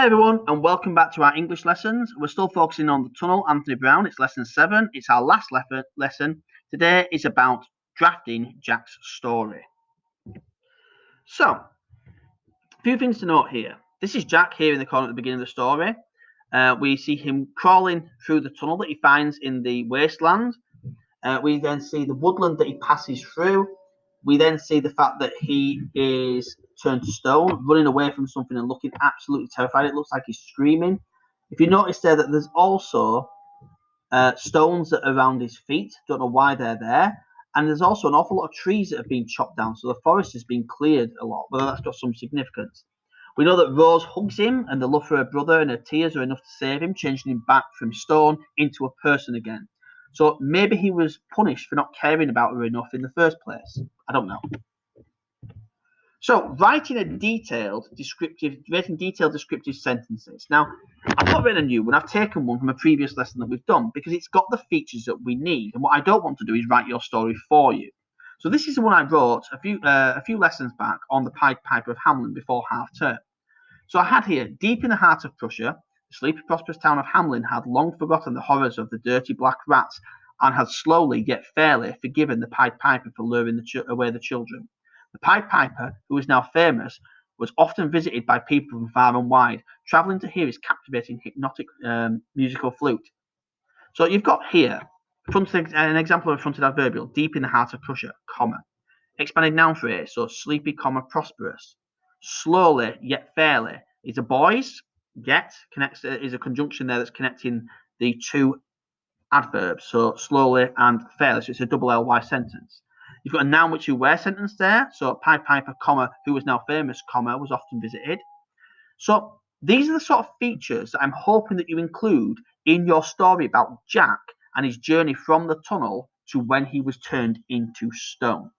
Hey everyone, and welcome back to our English lessons. We're still focusing on the tunnel, Anthony Brown. It's lesson 7. It's our last lesson. Today is about drafting Jack's story. So, a few things to note here. This is Jack here in the corner at the beginning of the story. We see him crawling through the tunnel that he finds in the wasteland. We then see the woodland that he passes through. We then see the fact that he is turned to stone, running away from something and looking absolutely terrified. It looks like he's screaming. If you notice there that there's also stones that are around his feet, don't know why they're there. And there's also an awful lot of trees that have been chopped down, so the forest has been cleared a lot, whether that's got some significance. We know that Rose hugs him, and the love for her brother and her tears are enough to save him, changing him back from stone into a person again. So maybe he was punished for not caring about her enough in the first place. I don't know. So writing detailed descriptive sentences. Now, I've not written a new one. I've taken one from a previous lesson that we've done because it's got the features that we need. And what I don't want to do is write your story for you. So this is the one I wrote a few lessons back on the Pied Piper of Hamelin before half term. So I had here, deep in the heart of Prussia, the sleepy, prosperous town of Hamelin had long forgotten the horrors of the dirty black rats and had slowly yet fairly forgiven the Pied Piper for luring away the children. The Pied Piper, who was now famous, was often visited by people from far and wide, travelling to hear his captivating hypnotic musical flute. So you've got here an example of a fronted adverbial, deep in the heart of Prussia, comma. Expanded noun phrase, so sleepy, comma, prosperous. Slowly yet fairly is a boys, yet connects is a conjunction there that's connecting the two adverbs, so slowly and fairly. So it's a double ly sentence. You've got a noun which you where sentence there. So Pied Piper, comma, who was now famous, comma, was often visited. So these are the sort of features that I'm hoping that you include in your story about Jack and his journey from the tunnel to when he was turned into stone.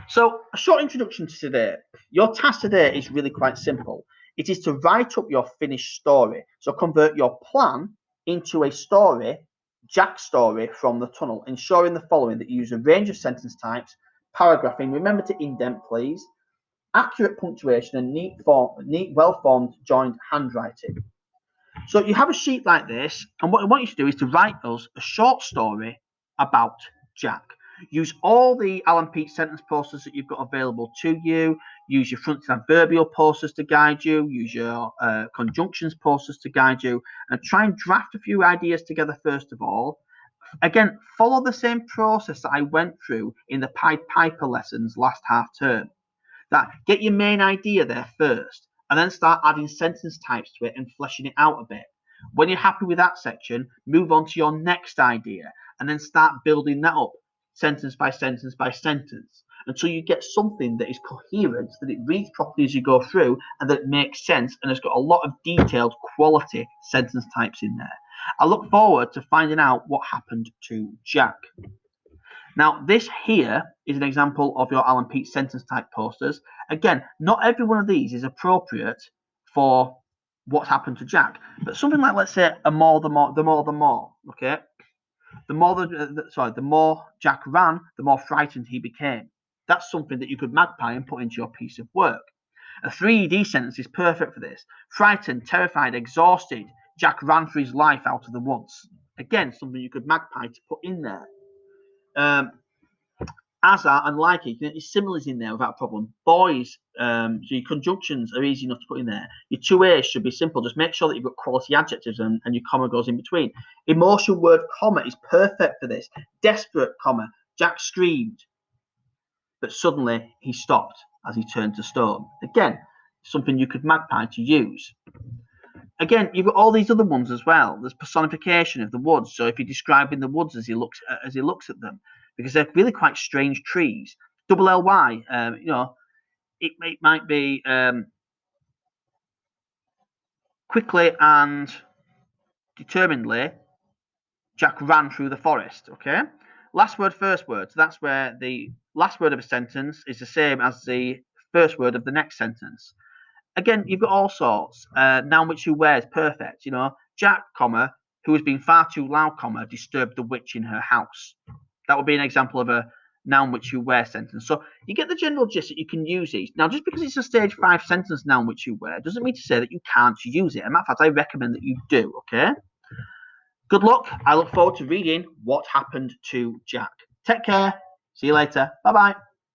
So a short introduction to today. Your task today is really quite simple. It is to write up your finished story. So convert your plan into a story, Jack's story from the tunnel, ensuring the following: that you use a range of sentence types, paragraphing, remember to indent please, accurate punctuation and neat, well-formed joined handwriting. So you have a sheet like this, and what I want you to do is to write us a short story about Jack. Use all the Alan Peat sentence posters that you've got available to you. Use your fronted adverbial posters to guide you. Use your conjunctions posters to guide you. And try and draft a few ideas together first of all. Again, follow the same process that I went through in the Pied Piper lessons last half term. That get your main idea there first, and then start adding sentence types to it and fleshing it out a bit. When you're happy with that section, move on to your next idea, and then start building that up sentence by sentence by sentence until you get something that is coherent, that it reads properly as you go through, and that it makes sense and has got a lot of detailed quality sentence types in there. I look forward to finding out what happened to Jack. Now, this here is an example of your Alan Peat sentence type posters. Again, not every one of these is appropriate for what's happened to Jack, but something like, let's say, the more, okay? The more Jack ran, the more frightened he became. That's something that you could magpie and put into your piece of work. A 3D sentence is perfect for this. Frightened, terrified, exhausted, Jack ran for his life out of the woods. Again, something you could magpie to put in there. As are and like it, you can get your similes in there without a problem. Boys, so your conjunctions are easy enough to put in there. Your 2A's should be simple. Just make sure that you've got quality adjectives and your comma goes in between. Emotion word comma is perfect for this. Desperate comma. Jack screamed, but suddenly he stopped as he turned to stone. Again, something you could magpie to use. Again, you've got all these other ones as well. There's personification of the woods. So if you're describing the woods as he looks at them, because they're really quite strange trees. Double ly, it might be quickly and determinedly, Jack ran through the forest. Okay. Last word, first word. So that's where the last word of a sentence is the same as the first word of the next sentence. Again, you've got all sorts. Noun which who wears, perfect. Jack, comma, who has been far too loud, comma, disturbed the witch in her house. That would be an example of a noun which you wear sentence. So you get the general gist that you can use these. Now, just because it's a stage 5 sentence noun which you wear doesn't mean to say that you can't use it. And matter of fact, I recommend that you do, okay? Good luck. I look forward to reading What Happened to Jack. Take care. See you later. Bye-bye.